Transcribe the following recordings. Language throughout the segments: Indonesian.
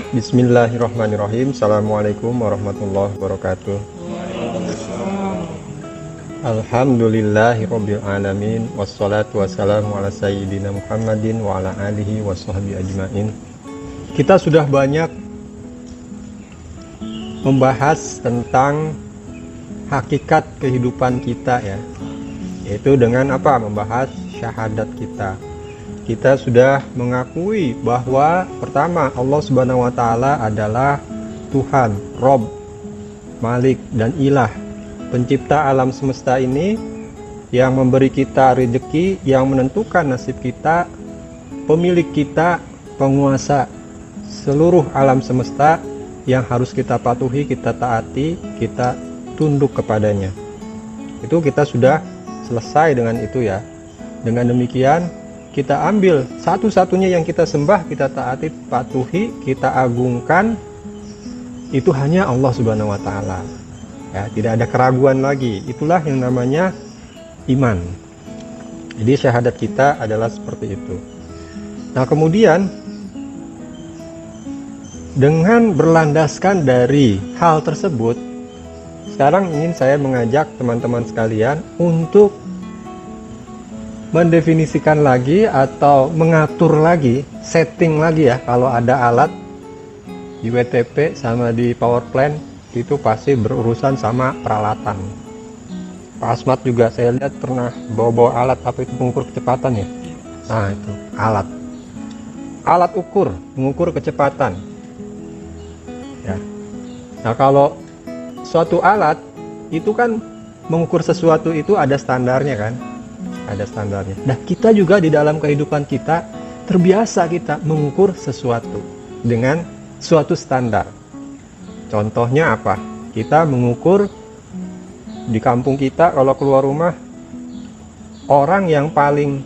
Bismillahirrahmanirrahim. Assalamualaikum warahmatullahi wabarakatuh. Alhamdulillahirabbil alamin, wassalatu wassalamu ala sayyidina Muhammadin wa ala alihi washabbihi ajmain. Kita sudah banyak membahas tentang hakikat kehidupan kita ya, yaitu dengan apa? Membahas syahadat kita. Kita sudah mengakui bahwa pertama Allah Subhanahu wa taala adalah Tuhan, Rob, Malik dan Ilah, pencipta alam semesta ini, yang memberi kita rezeki, yang menentukan nasib kita, pemilik kita, penguasa seluruh alam semesta yang harus kita patuhi, kita taati, kita tunduk kepadanya. Itu kita sudah selesai dengan itu ya. Dengan demikian kita ambil satu-satunya yang kita sembah, kita taati, patuhi, kita agungkan, itu hanya Allah Subhanahu wa taala. Ya, tidak ada keraguan lagi. Itulah yang namanya iman. Jadi syahadat kita adalah seperti itu. Nah, kemudian dengan berlandaskan dari hal tersebut, sekarang ingin saya mengajak teman-teman sekalian untuk mendefinisikan lagi atau mengatur lagi, setting lagi ya. Kalau ada alat di WTP sama di power plant itu pasti berurusan sama peralatan. Pak Asmat juga saya lihat pernah bawa-bawa alat apa itu, pengukur kecepatan ya. Nah itu alat ukur, mengukur kecepatan ya. Nah kalau suatu alat itu kan mengukur sesuatu itu ada standarnya kan, ada standarnya. Nah kita juga di dalam kehidupan kita terbiasa kita mengukur sesuatu dengan suatu standar. Contohnya apa? Kita mengukur di kampung kita kalau keluar rumah, orang yang paling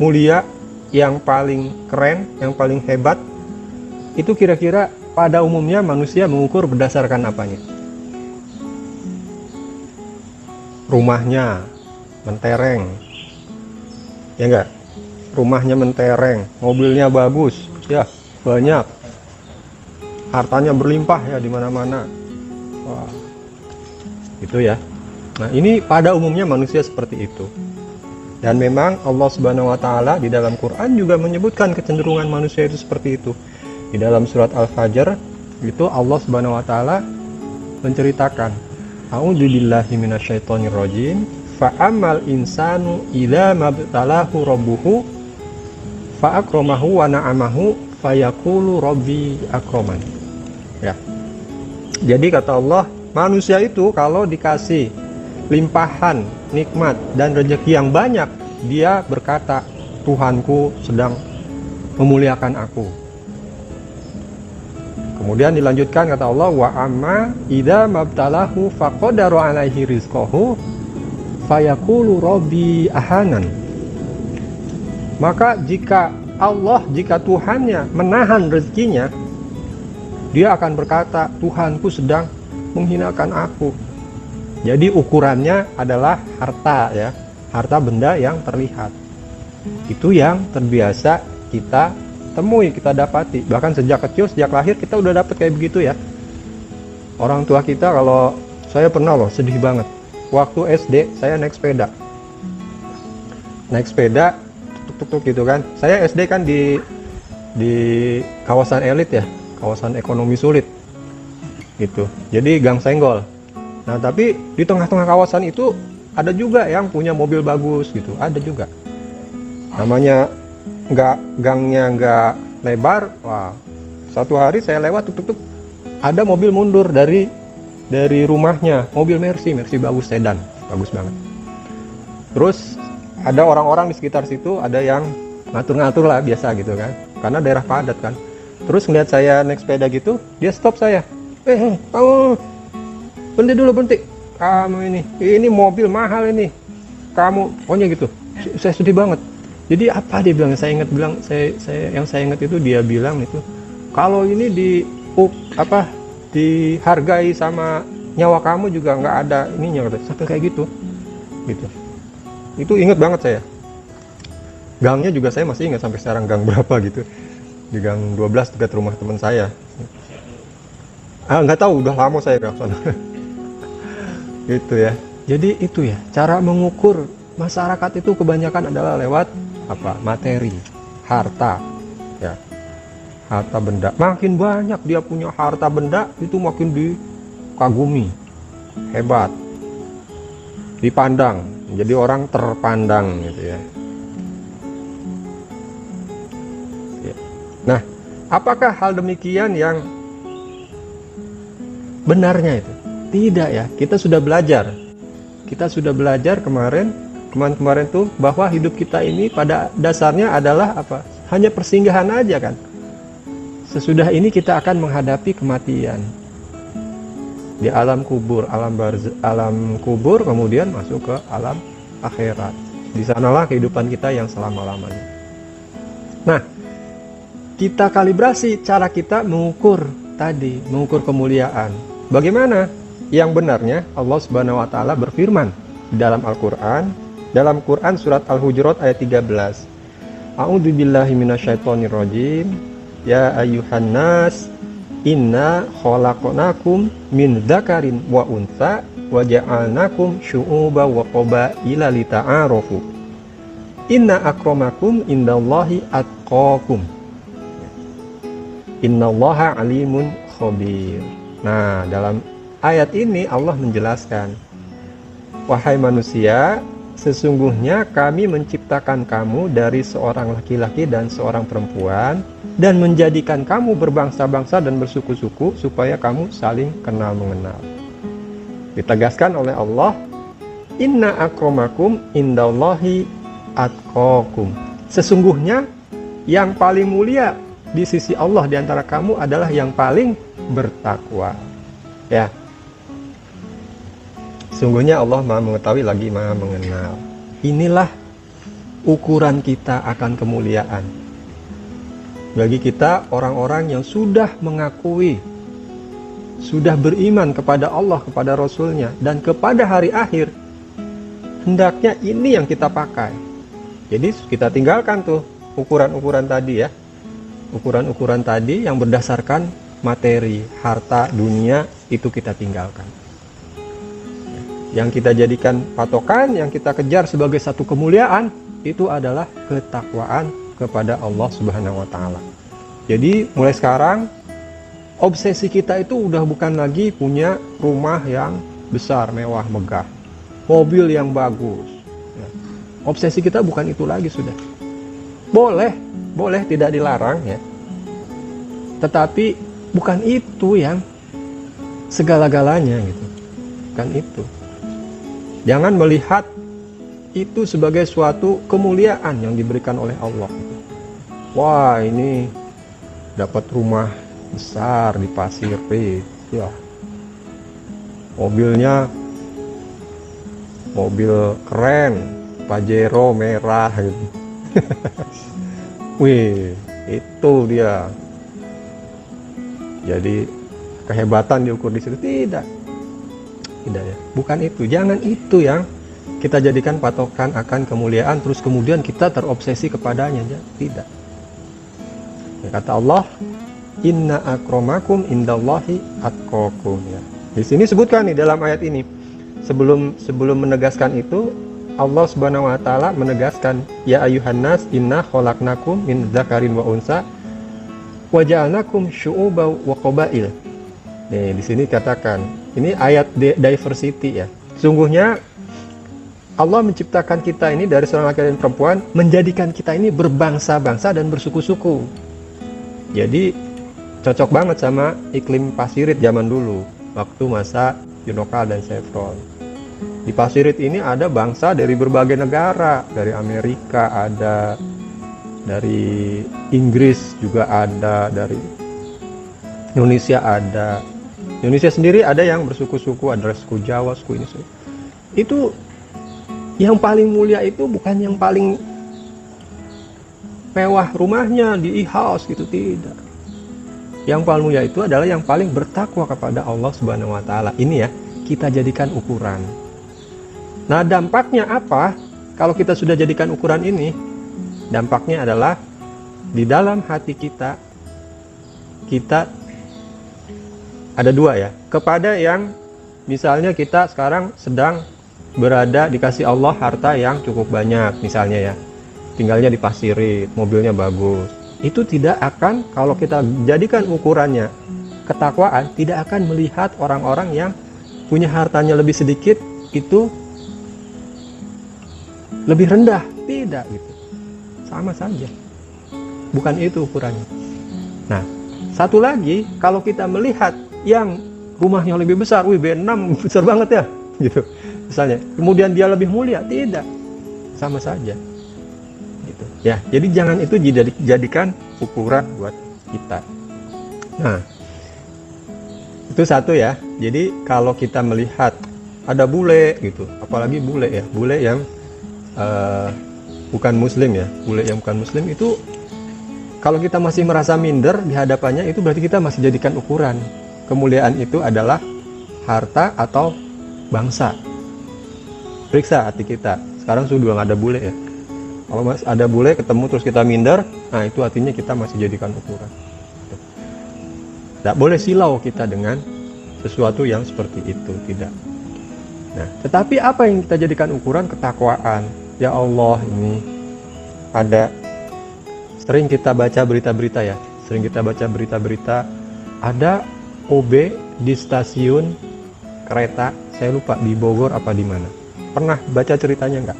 mulia, yang paling keren, yang paling hebat, itu kira-kira pada umumnya manusia mengukur berdasarkan apanya? Rumahnya mentereng, ya enggak? Rumahnya mentereng, mobilnya bagus, ya banyak, hartanya berlimpah ya di mana-mana. Wah, itu ya. Nah ini pada umumnya manusia seperti itu. Dan memang Allah Subhanahu Wa Taala di dalam Quran juga menyebutkan kecenderungan manusia itu seperti itu. Di dalam surat Al-Fajr itu Allah Subhanahu Wa Taala menceritakan, A'udzubillahi minasyaitonirrajim. Fa'amal insanu idza mabtalahu rabbuhu fa'akramahu wa na'amahu fayaqulu rabbi akraman. Ya. Jadi kata Allah, manusia itu kalau dikasih limpahan, nikmat dan rezeki yang banyak, dia berkata, Tuhanku sedang memuliakan aku. Kemudian dilanjutkan kata Allah, wa amma idza mabtalahu faqadara alaihi rizqahu fayaqulu rabbi ahanan. Maka jika Tuhannya menahan rezekinya, dia akan berkata, Tuhanku sedang menghinakan aku. Jadi ukurannya adalah harta ya, harta benda yang terlihat. Itu yang terbiasa kita temui, kita dapati. Bahkan sejak kecil, sejak lahir kita udah dapet kayak begitu ya. Orang tua kita, kalau saya pernah loh sedih banget. Waktu SD saya naik sepeda, tuk gitu kan. Saya SD kan di kawasan elit ya, kawasan ekonomi sulit gitu. Jadi gang senggol. Nah tapi di tengah-tengah kawasan itu ada juga yang punya mobil bagus gitu, ada juga. Namanya gangnya nggak lebar. Wah, satu hari saya lewat tuk ada mobil mundur dari rumahnya, mobil Mercy bagus, sedan bagus banget. Terus ada orang-orang di sekitar situ, ada yang ngatur-ngatur lah biasa gitu kan, karena daerah padat kan. Terus ngeliat saya naik sepeda gitu, dia stop saya. Kamu berhenti, kamu ini mobil mahal ini, kamu pokoknya gitu. Saya sedih banget. Jadi apa dia bilang? Saya ingat itu dia bilang itu, kalau ini dihargai sama nyawa kamu juga nggak ada ininya, sampai kayak gitu. Itu ingat banget saya. Gangnya juga saya masih ingat sampai sekarang, gang berapa gitu. di Gang 12 dekat rumah teman saya. Nggak tahu, udah lama saya ke sana. Gitu ya. Jadi itu ya, cara mengukur masyarakat itu kebanyakan adalah lewat apa? Materi, harta, ya. Harta benda. Makin banyak dia punya harta benda, itu makin dikagumi, hebat, dipandang, jadi orang terpandang gitu ya. Nah, apakah hal demikian yang benarnya itu? Tidak ya, kita sudah belajar. Kita sudah belajar kemarin tuh bahwa hidup kita ini pada dasarnya adalah apa? Hanya persinggahan aja kan. Sesudah ini kita akan menghadapi kematian. Di alam kubur, alam kubur, kemudian masuk ke alam akhirat. Di sanalah kehidupan kita yang selama-lamanya. Nah, kita kalibrasi cara kita mengukur kemuliaan. Bagaimana? Yang benarnya Allah Subhanahu wa taala berfirman di dalam Al-Qur'an, dalam Quran surat Al-Hujurat ayat 13. A'udzubillahi minasyaitonirrajim. Ya ayyuhan nas, inna khalaqnakum min dzakarin wa untha wa ja'alnakum syu'uba wa qabaila lita'arafu. Inna akramakum indallahi atqakum. Innallaha alimun khabir. Nah, dalam ayat ini Allah menjelaskan, wahai manusia, sesungguhnya kami menciptakan kamu dari seorang laki-laki dan seorang perempuan dan menjadikan kamu berbangsa-bangsa dan bersuku-suku supaya kamu saling kenal mengenal. Ditegaskan oleh Allah, inna akramakum indallahi atqakum. Sesungguhnya yang paling mulia di sisi Allah di antara kamu adalah yang paling bertakwa. Ya. Sungguhnya Allah Maha mengetahui lagi Maha mengenal. Inilah ukuran kita akan kemuliaan. Bagi kita orang-orang yang sudah mengakui, sudah beriman kepada Allah, kepada Rasulnya, dan kepada hari akhir, hendaknya ini yang kita pakai. Jadi kita tinggalkan tuh ukuran-ukuran tadi ya. Ukuran-ukuran tadi yang berdasarkan materi, harta, dunia, itu kita tinggalkan. Yang kita jadikan patokan, yang kita kejar sebagai satu kemuliaan, itu adalah ketakwaan kepada Allah Subhanahu wa taala. Jadi mulai sekarang obsesi kita itu udah bukan lagi punya rumah yang besar, mewah, megah, mobil yang bagus. Obsesi kita bukan itu lagi sudah. Boleh tidak dilarang ya. Tetapi bukan itu yang segala-galanya gitu. Bukan itu. Jangan melihat itu sebagai suatu kemuliaan yang diberikan oleh Allah. Wah, ini dapat rumah besar di Pasir Ris, ya. Mobilnya mobil keren, Pajero merah gitu. Wih, itu dia. Jadi kehebatan diukur di situ tidak ya, bukan itu. Jangan itu yang kita jadikan patokan akan kemuliaan terus kemudian kita terobsesi kepadanya. Tidak. Ya, kata Allah, inna akramakum indallahi atqakum ya. Di sini sebutkan nih dalam ayat ini. Sebelum menegaskan itu, Allah Subhanahu wa taala menegaskan, ya ayyuhan nas inna khalaqnakum min dzakarin wa unsa wa ja'alnakum syu'uba wa qabail. Nih, di sini katakan, ini ayat diversity ya. Sungguhnya Allah menciptakan kita ini dari seorang laki-laki dan perempuan, menjadikan kita ini berbangsa-bangsa dan bersuku-suku. Jadi cocok banget sama iklim Pasirit zaman dulu, waktu masa Yunokal dan Chevron. Di Pasirit ini ada bangsa dari berbagai negara, dari Amerika ada, dari Inggris juga ada, dari Indonesia ada. Indonesia sendiri ada yang bersuku-suku, ada suku Jawa, suku ini, suku. Itu yang paling mulia itu bukan yang paling mewah rumahnya di e-house gitu, tidak. Yang paling mulia itu adalah yang paling bertakwa kepada Allah Subhanahu wa taala. Ini ya, kita jadikan ukuran. Nah, dampaknya apa kalau kita sudah jadikan ukuran ini? Dampaknya adalah di dalam hati kita kita ada dua ya. Kepada yang misalnya kita sekarang sedang berada dikasih Allah harta yang cukup banyak misalnya ya, tinggalnya di pasirin, mobilnya bagus, itu tidak akan, kalau kita jadikan ukurannya ketakwaan, tidak akan melihat orang-orang yang punya hartanya lebih sedikit itu lebih rendah, tidak gitu, sama saja, bukan itu ukurannya. Nah, satu lagi, kalau kita melihat yang rumahnya lebih besar, wih B6 besar banget ya, gitu misalnya, kemudian dia lebih mulia, tidak, sama saja, gitu ya. Jadi jangan itu dijadikan ukuran buat kita. Nah, itu satu ya. Jadi kalau kita melihat ada bule gitu, apalagi bule ya, bule yang bukan muslim ya, bule yang bukan muslim itu, kalau kita masih merasa minder di hadapannya, itu berarti kita masih jadikan ukuran kemuliaan itu adalah harta atau bangsa. Periksa hati kita. Sekarang sudah nggak ada bule ya. Kalau mas ada bule ketemu terus kita minder, nah itu artinya kita masih jadikan ukuran. Tidak boleh silau kita dengan sesuatu yang seperti itu, tidak. Nah, tetapi apa yang kita jadikan ukuran? Ketakwaan. Ya Allah, ini ada, sering kita baca berita-berita ya, sering kita baca berita-berita, ada OB di stasiun kereta, saya lupa di Bogor apa di mana. Pernah baca ceritanya nggak?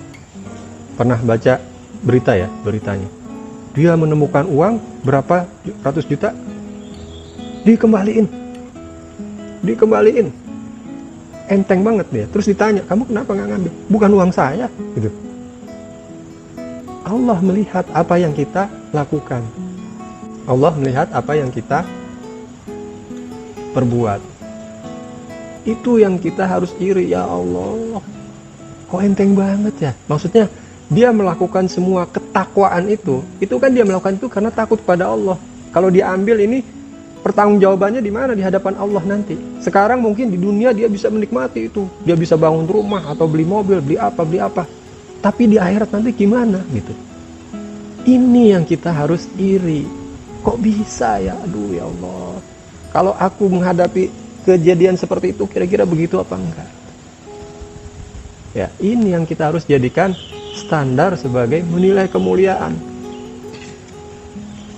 Pernah baca berita ya, beritanya. Dia menemukan uang berapa ratus juta, dikembaliin, enteng banget dia. Terus ditanya, kamu kenapa nggak ngambil? Bukan uang saya, gitu. Allah melihat apa yang kita lakukan. Allah melihat apa yang kita perbuat. Itu yang kita harus iri. Ya Allah, kok enteng banget ya. Maksudnya dia melakukan semua ketakwaan itu kan dia melakukan itu karena takut pada Allah. Kalau dia ambil ini, pertanggungjawabannya di mana? Di hadapan Allah nanti. Sekarang mungkin di dunia dia bisa menikmati itu, dia bisa bangun rumah atau beli mobil, beli apa. Tapi di akhirat nanti gimana gitu. Ini yang kita harus iri. Kok bisa ya? Aduh ya Allah. Kalau aku menghadapi kejadian seperti itu, kira-kira begitu apa enggak? Ya, ini yang kita harus jadikan standar sebagai menilai kemuliaan.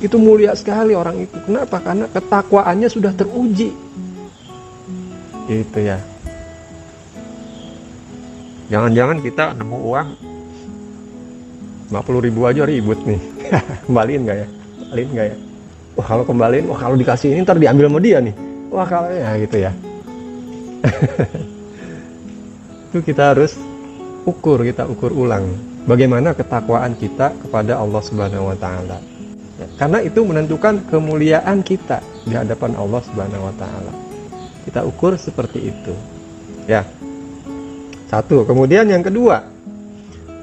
Itu mulia sekali orang itu. Kenapa? Karena ketakwaannya sudah teruji. Itu ya. Jangan-jangan kita nemu uang 50.000 aja ribut nih. Kembaliin nggak ya? Kembaliin nggak ya? Wah, kalau kembaliin, wah kalau dikasih ini ntar diambil sama dia nih. Wah kalau ya gitu ya. Itu kita harus kita ukur ulang. Bagaimana ketakwaan kita kepada Allah Subhanahu Wa Taala. Ya, karena itu menentukan kemuliaan kita di hadapan Allah Subhanahu Wa Taala. Kita ukur seperti itu. Ya. Satu. Kemudian yang kedua,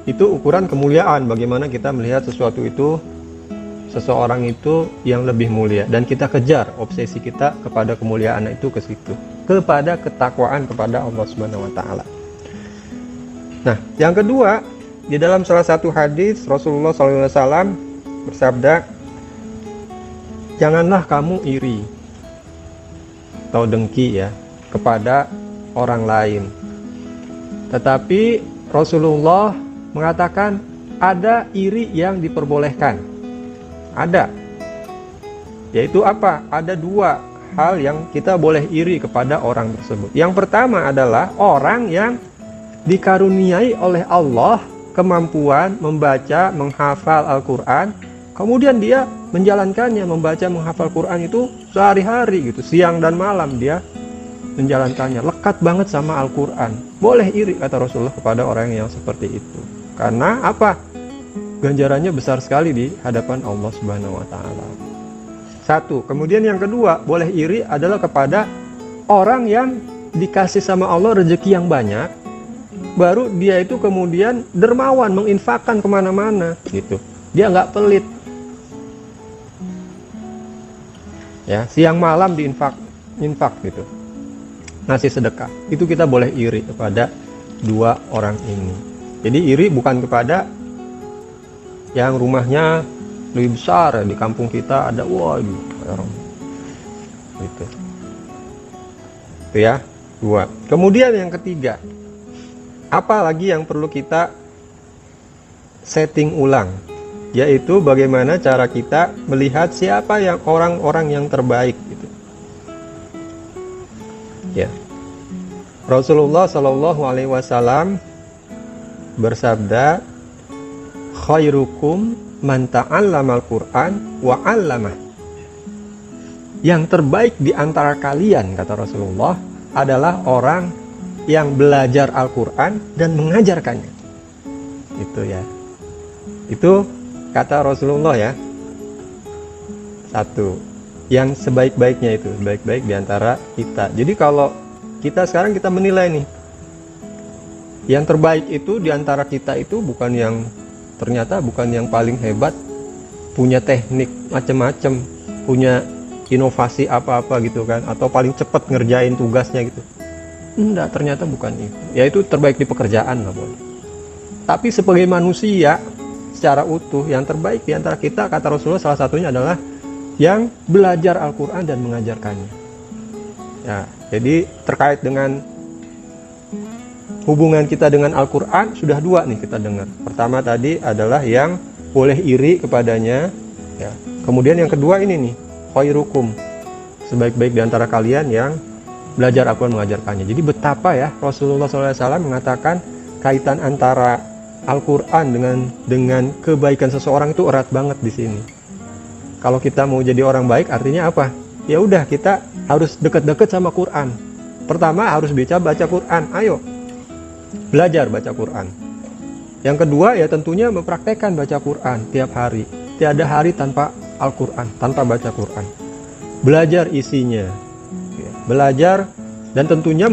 itu ukuran kemuliaan, bagaimana kita melihat sesuatu itu, seseorang itu yang lebih mulia, dan kita kejar obsesi kita kepada kemuliaan itu ke situ, kepada ketakwaan kepada Allah Subhanahu Wa Taala. Nah, yang kedua, di dalam salah satu hadis Rasulullah SAW bersabda, janganlah kamu iri atau dengki ya kepada orang lain, tetapi Rasulullah mengatakan ada iri yang diperbolehkan. Ada. Yaitu apa? Ada dua hal yang kita boleh iri kepada orang tersebut. Yang pertama adalah orang yang dikaruniai oleh Allah kemampuan membaca, menghafal Al-Quran, kemudian dia menjalankannya, membaca, menghafal Quran itu sehari-hari gitu, siang dan malam dia menjalankannya, lekat banget sama Al-Quran. Boleh iri, kata Rasulullah, kepada orang yang seperti itu. Karena apa? Ganjarannya besar sekali di hadapan Allah Subhanahu Wa Taala. Satu. Kemudian yang kedua, boleh iri adalah kepada orang yang dikasih sama Allah rezeki yang banyak, baru dia itu kemudian dermawan, menginfakkan kemana-mana gitu. Dia nggak pelit. Ya, siang malam diinfak gitu. Ngasih sedekah. Itu kita boleh iri kepada dua orang ini. Jadi iri bukan kepada yang rumahnya lebih besar ya, di kampung kita ada, waduh, Gitu. Itu ya, 2. Kemudian yang ketiga, apa lagi yang perlu kita setting ulang, yaitu bagaimana cara kita melihat siapa yang orang-orang yang terbaik gitu. Ya. Rasulullah Shallallahu alaihi wasallam bersabda, khairukum man ta'allamal Qur'an wa 'allamah. Yang terbaik di antara kalian, kata Rasulullah, adalah orang yang belajar Al-Qur'an dan mengajarkannya. Itu ya. Itu kata Rasulullah ya. 1. Yang sebaik-baiknya itu, baik-baik di antara kita. Jadi kalau kita sekarang kita menilai nih, yang terbaik itu di antara kita itu bukan yang ternyata bukan yang paling hebat, punya teknik macam-macam, punya inovasi apa-apa gitu kan, atau paling cepat ngerjain tugasnya gitu. Enggak, ternyata bukan itu. Ya itu terbaik di pekerjaan lah boleh. Tapi sebagai manusia secara utuh, yang terbaik di antara kita, kata Rasulullah, salah satunya adalah yang belajar Al-Quran dan mengajarkannya. Ya, jadi terkait dengan hubungan kita dengan Al-Quran sudah 2 nih kita dengar. Pertama tadi adalah yang boleh iri kepadanya. Ya. Kemudian yang kedua ini nih, khairukum, sebaik-baik di antara kalian yang belajar Al-Quran mengajarkannya. Jadi betapa ya Rasulullah SAW mengatakan kaitan antara Al-Quran dengan kebaikan seseorang itu erat banget di sini. Kalau kita mau jadi orang baik artinya apa? Ya udah, kita harus deket-deket sama Quran. Pertama harus baca Quran. Ayo belajar baca Quran. Yang kedua ya tentunya mempraktekkan baca Quran tiap hari. Tiada hari tanpa Al-Quran, tanpa baca Quran. Belajar isinya, belajar dan tentunya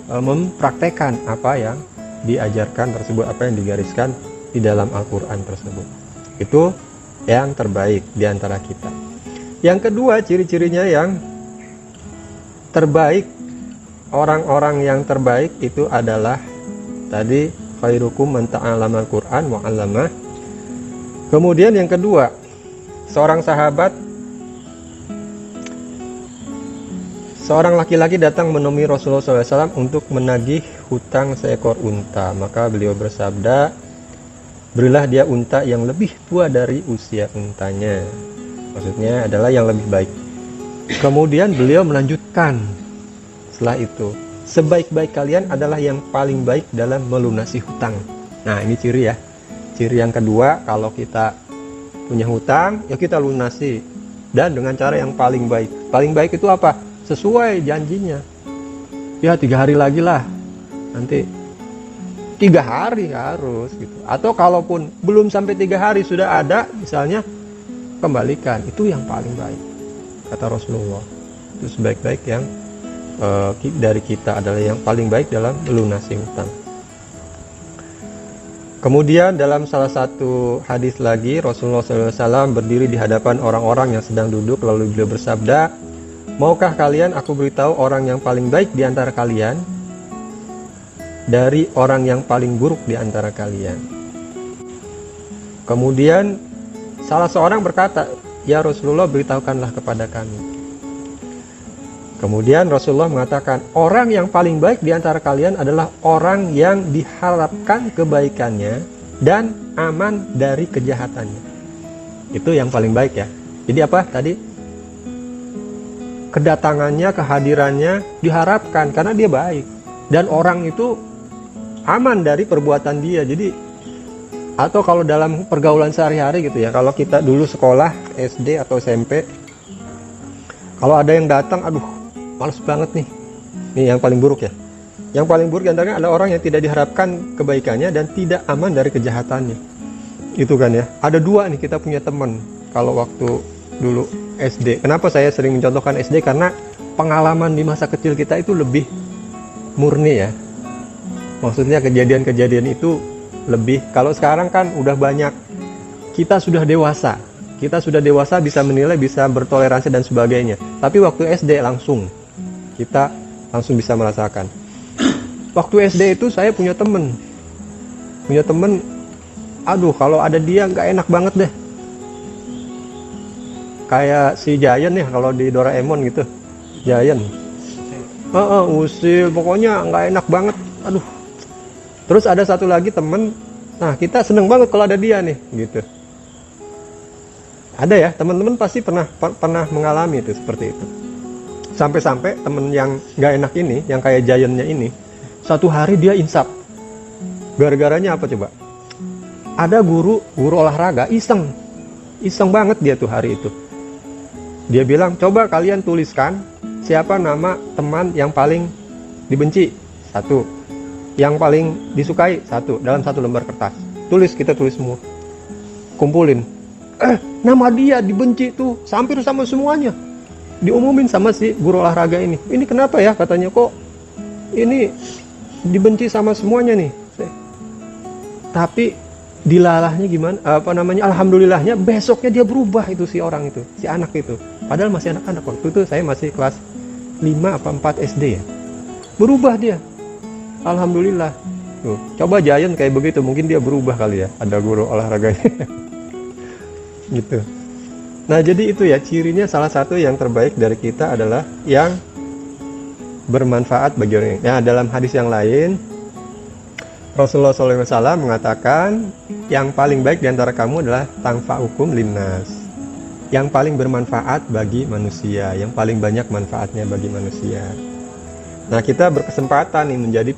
mempraktekkan apa yang diajarkan tersebut, apa yang digariskan di dalam Al-Quran tersebut. Itu yang terbaik di antara kita. Yang kedua, ciri-cirinya yang terbaik, orang-orang yang terbaik itu adalah tadi khairukum man ta'allamal Qur'an wa 'allamah. Kemudian yang kedua, seorang laki-laki datang menemui Rasulullah SAW untuk menagih hutang seekor unta. Maka beliau bersabda, berilah dia unta yang lebih tua dari usia untanya. Maksudnya adalah yang lebih baik. Kemudian beliau melanjutkan setelah itu, sebaik-baik kalian adalah yang paling baik dalam melunasi hutang. Nah ini ciri ya. Ciri yang kedua, kalau kita punya hutang, ya kita lunasi. Dan dengan cara yang paling baik. Paling baik itu apa? Sesuai janjinya. Ya 3 hari lagi lah. Nanti 3 hari harus gitu. Atau kalaupun belum sampai 3 hari sudah ada, misalnya kembalikan. Itu yang paling baik, kata Rasulullah. Itu sebaik-baik yang dari kita adalah yang paling baik dalam melunasi hutang. Kemudian dalam salah satu hadis lagi, Rasulullah SAW berdiri di hadapan orang-orang yang sedang duduk, lalu beliau bersabda, maukah kalian aku beritahu orang yang paling baik di antara kalian dari orang yang paling buruk di antara kalian? Kemudian salah seorang berkata, ya Rasulullah, beritahukanlah kepada kami. Kemudian Rasulullah mengatakan, orang yang paling baik di antara kalian adalah orang yang diharapkan kebaikannya dan aman dari kejahatannya. Itu yang paling baik ya. Jadi apa tadi? Kedatangannya, kehadirannya diharapkan karena dia baik. Dan orang itu aman dari perbuatan dia. Jadi, atau kalau dalam pergaulan sehari-hari gitu ya, kalau kita dulu sekolah SD atau SMP, kalau ada yang datang, aduh males banget nih. Ini yang paling buruk ya. Yang paling buruk antaranya adalah orang yang tidak diharapkan kebaikannya dan tidak aman dari kejahatannya. Itu kan ya. Ada 2 nih kita punya teman kalau waktu dulu SD. Kenapa saya sering mencontohkan SD? Karena pengalaman di masa kecil kita itu lebih murni ya. Maksudnya kejadian-kejadian itu lebih. Kalau sekarang kan udah banyak. Kita sudah dewasa. Kita sudah dewasa bisa menilai, bisa bertoleransi dan sebagainya. Tapi waktu SD kita langsung bisa merasakan. Waktu SD itu saya punya temen, aduh kalau ada dia nggak enak banget deh. Kayak si Giant ya kalau di Doraemon gitu. Giant. Usil, pokoknya nggak enak banget. Aduh. Terus ada satu lagi temen, nah kita seneng banget kalau ada dia nih, gitu. Ada ya, teman-teman pasti pernah mengalami itu seperti itu. Sampai-sampai temen yang nggak enak ini, yang kayak Giantnya ini, satu hari dia insap. Gara-garanya apa coba? Ada guru olahraga iseng banget dia tuh hari itu. Dia bilang, coba kalian tuliskan siapa nama teman yang paling dibenci, satu. Yang paling disukai, satu, dalam satu lembar kertas. Kita tulis semua. Kumpulin. Nama dia dibenci tuh, hampir sama semuanya. Diumumin sama si guru olahraga ini. Ini kenapa ya katanya, kok ini dibenci sama semuanya nih. Tapi dilalahnya gimana? Alhamdulillahnya besoknya dia berubah itu si orang itu, si anak itu. Padahal masih anak-anak waktu itu, saya masih kelas 5 apa 4 SD ya. Berubah dia. Alhamdulillah. Tuh, coba Giant kayak begitu, mungkin dia berubah kali ya, ada guru olahraganya. Gitu. Nah, jadi itu ya cirinya, salah satu yang terbaik dari kita adalah yang bermanfaat bagi orang. Ya, dalam hadis yang lain Rasulullah SAW mengatakan yang paling baik diantara kamu adalah tanfa'ukum linnas, yang paling bermanfaat bagi manusia, yang paling banyak manfaatnya bagi manusia. Nah, kita berkesempatan nih menjadi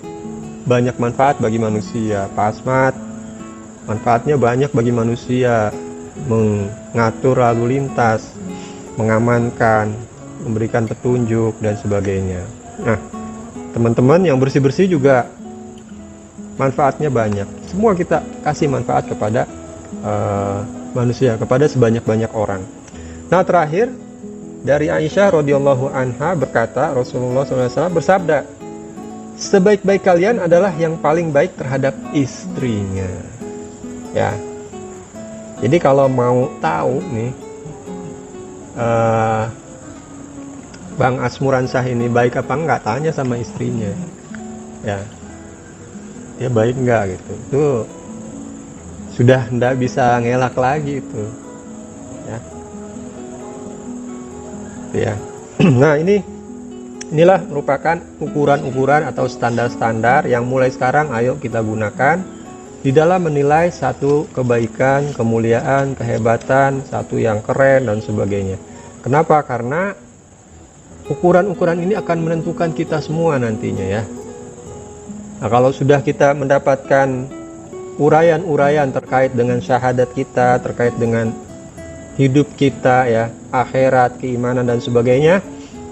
banyak manfaat bagi manusia. Pak Asmat, manfaatnya banyak bagi manusia, mengatur lalu lintas, mengamankan, memberikan petunjuk dan sebagainya. Nah, teman-teman yang bersih-bersih juga manfaatnya banyak. Semua kita kasih manfaat kepada manusia, kepada sebanyak-banyak orang. Nah, terakhir dari Aisyah radhiyallahu anha berkata, Rasulullah SAW bersabda, sebaik-baik kalian adalah yang paling baik terhadap istrinya. Ya. Jadi kalau mau tahu nih, Bang Asmuransah ini baik apa enggak, tanya sama istrinya. Ya. Dia baik enggak gitu. Itu sudah enggak bisa ngelak lagi itu. Ya. Ya. Nah, inilah merupakan ukuran-ukuran atau standar-standar yang mulai sekarang ayo kita gunakan di dalam menilai satu kebaikan, kemuliaan, kehebatan, satu yang keren dan sebagainya. Kenapa? Karena ukuran-ukuran ini akan menentukan kita semua nantinya ya. Nah, kalau sudah kita mendapatkan uraian-uraian terkait dengan syahadat kita, terkait dengan hidup kita ya, akhirat, keimanan dan sebagainya,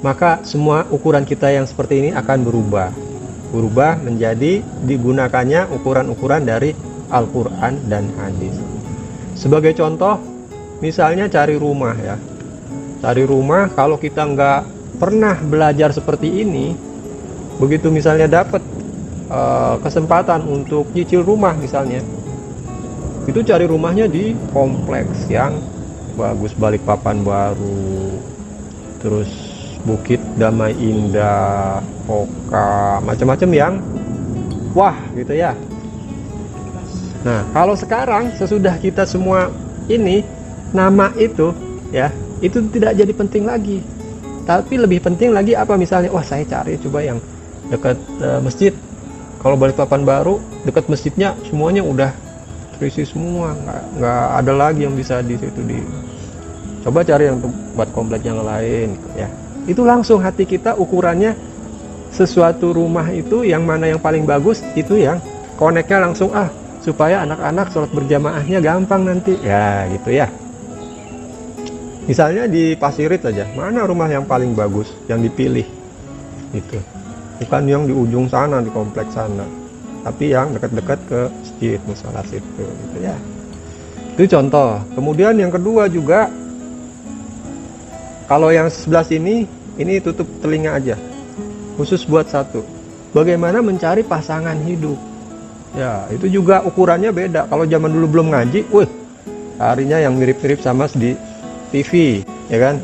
maka semua ukuran kita yang seperti ini akan berubah menjadi digunakannya ukuran-ukuran dari Al-Quran dan hadis. Sebagai contoh, misalnya cari rumah ya, cari rumah, kalau kita nggak pernah belajar seperti ini, begitu misalnya dapat kesempatan untuk nyicil rumah misalnya, itu cari rumahnya di kompleks yang bagus, Balikpapan Baru, terus Bukit Damai Indah, Oka, macam-macam yang wah gitu ya. Nah, kalau sekarang sesudah kita semua ini, nama itu ya, itu tidak jadi penting lagi. Tapi lebih penting lagi apa, misalnya wah saya cari coba yang dekat masjid. Kalau Balikpapan Baru dekat masjidnya semuanya udah terisi semua, nggak ada lagi yang bisa di situ coba cari yang buat komplek yang lain ya. Itu langsung hati kita ukurannya, sesuatu rumah itu yang mana yang paling bagus, itu yang koneknya langsung supaya anak-anak sholat berjamaahnya gampang nanti ya gitu ya. Misalnya di Pasirit aja, mana rumah yang paling bagus yang dipilih itu, bukan yang di ujung sana di kompleks sana, tapi yang dekat-dekat ke masjid musola situ gitu ya. Itu contoh. Kemudian yang kedua juga, kalau yang sebelah sini ini tutup telinga aja, khusus buat satu, bagaimana mencari pasangan hidup ya. Itu juga ukurannya beda. Kalau zaman dulu belum ngaji, carinya yang mirip-mirip sama di TV ya kan.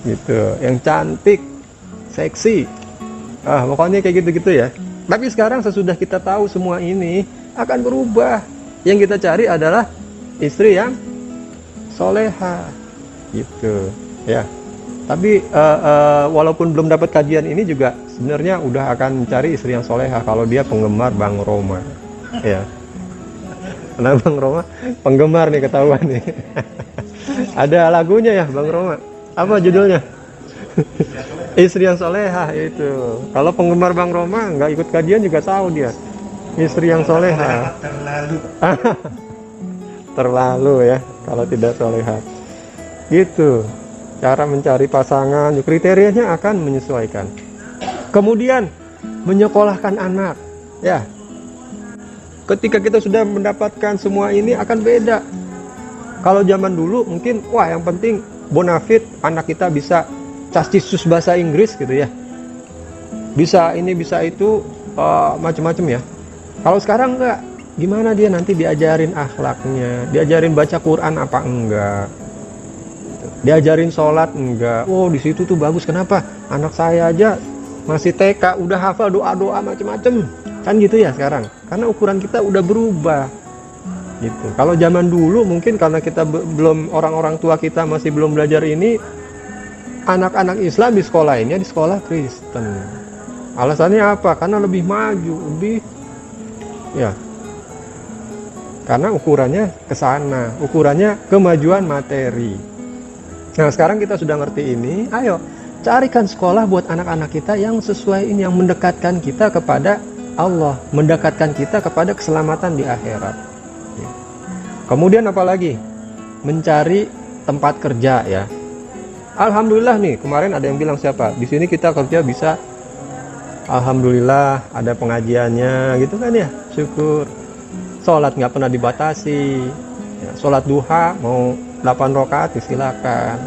Gitu, yang cantik, seksi, pokoknya kayak gitu-gitu ya. Tapi sekarang sesudah kita tahu semua ini, akan berubah. Yang kita cari adalah istri yang soleha gitu ya. Tapi walaupun belum dapat kajian ini juga sebenarnya udah akan mencari istri yang soleha kalau dia penggemar Bang Roma. Ya. Karena Bang Roma penggemar nih, ketahuan nih. Ada lagunya ya Bang Roma. Apa judulnya? Istri yang soleha itu. Kalau penggemar Bang Roma nggak ikut kajian juga tahu dia. Istri yang soleha. Terlalu ya kalau tidak soleha. Gitu. Cara mencari pasangan, kriterianya akan menyesuaikan. Kemudian menyekolahkan anak, ya. Ketika kita sudah mendapatkan semua ini akan beda. Kalau zaman dulu mungkin, wah yang penting bonafit anak kita bisa castisus bahasa Inggris gitu ya. Bisa ini bisa itu macam-macam ya. Kalau sekarang enggak, gimana dia nanti diajarin akhlaknya, diajarin baca Quran apa enggak? Diajarin sholat enggak? Oh di situ tuh bagus. Kenapa? Anak saya aja masih TK udah hafal doa-doa macam-macam. Kan gitu ya sekarang. Karena ukuran kita udah berubah. Gitu. Kalau zaman dulu mungkin karena kita belum, orang-orang tua kita masih belum belajar ini, anak-anak Islam di sekolah ini di sekolah Kristen. Alasannya apa? Karena lebih maju, lebih ya. Karena ukurannya ke sana, ukurannya kemajuan materi. Nah sekarang kita sudah ngerti ini, ayo carikan sekolah buat anak-anak kita yang sesuai ini, yang mendekatkan kita kepada Allah, mendekatkan kita kepada keselamatan di akhirat. Kemudian apalagi? Mencari tempat kerja ya. Alhamdulillah nih, kemarin ada yang bilang siapa? Di sini kita kerja bisa, alhamdulillah ada pengajiannya gitu kan ya, syukur. Sholat nggak pernah dibatasi, ya, sholat duha mau 8 rakaat silakan.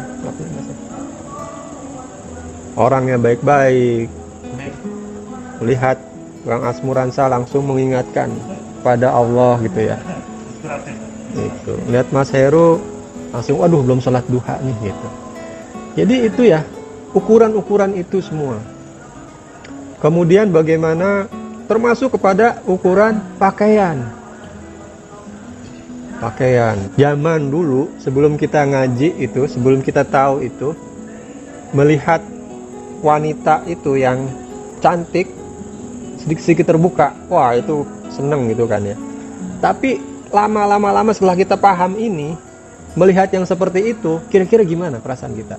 Orangnya baik-baik. Lihat Bang Asmuransa langsung mengingatkan pada Allah gitu ya. Itu. Lihat Mas Heru langsung, waduh belum sholat duha nih gitu. Jadi itu ya, ukuran-ukuran itu semua. Kemudian bagaimana, termasuk kepada ukuran pakaian. Zaman dulu sebelum kita ngaji itu, sebelum kita tahu itu, melihat wanita itu yang cantik sedikit-sedikit terbuka, wah itu seneng gitu kan ya. Tapi lama-lama setelah kita paham ini, melihat yang seperti itu, kira-kira gimana perasaan kita?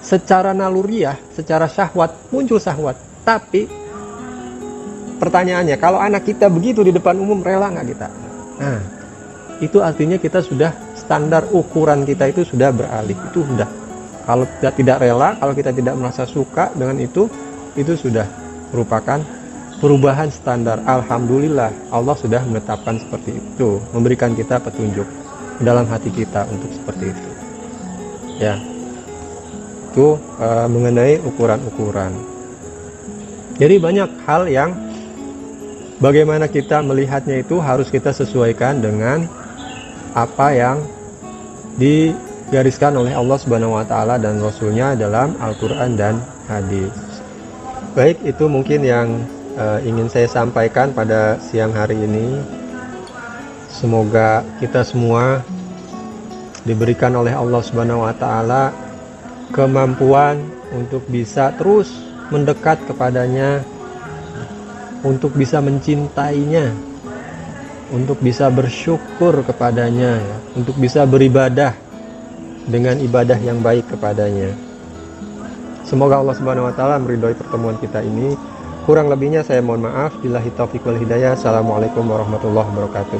Secara naluriah, secara syahwat, muncul syahwat. Tapi pertanyaannya, kalau anak kita begitu di depan umum, rela nggak kita? Nah, itu artinya kita sudah, standar ukuran kita itu sudah beralih. Itu sudah, kalau kita tidak rela, kalau kita tidak merasa suka dengan itu sudah merupakan perubahan standar. Alhamdulillah Allah sudah menetapkan seperti itu, memberikan kita petunjuk dalam hati kita untuk seperti itu ya. Itu mengenai ukuran-ukuran. Jadi banyak hal yang bagaimana kita melihatnya itu harus kita sesuaikan dengan apa yang digariskan oleh Allah Subhanahu wa taala dan Rasulnya dalam Al-Qur'an dan hadis. Baik, itu mungkin yang ingin saya sampaikan pada siang hari ini. Semoga kita semua diberikan oleh Allah Subhanahu wa taala kemampuan untuk bisa terus mendekat kepadanya, untuk bisa mencintainya, untuk bisa bersyukur kepadanya, untuk bisa beribadah dengan ibadah yang baik kepadanya. Semoga Allah Subhanahu wa taala meridhoi pertemuan kita ini. Kurang lebihnya saya mohon maaf. Billahi taufiq wal hidayah. Assalamualaikum warahmatullahi wabarakatuh.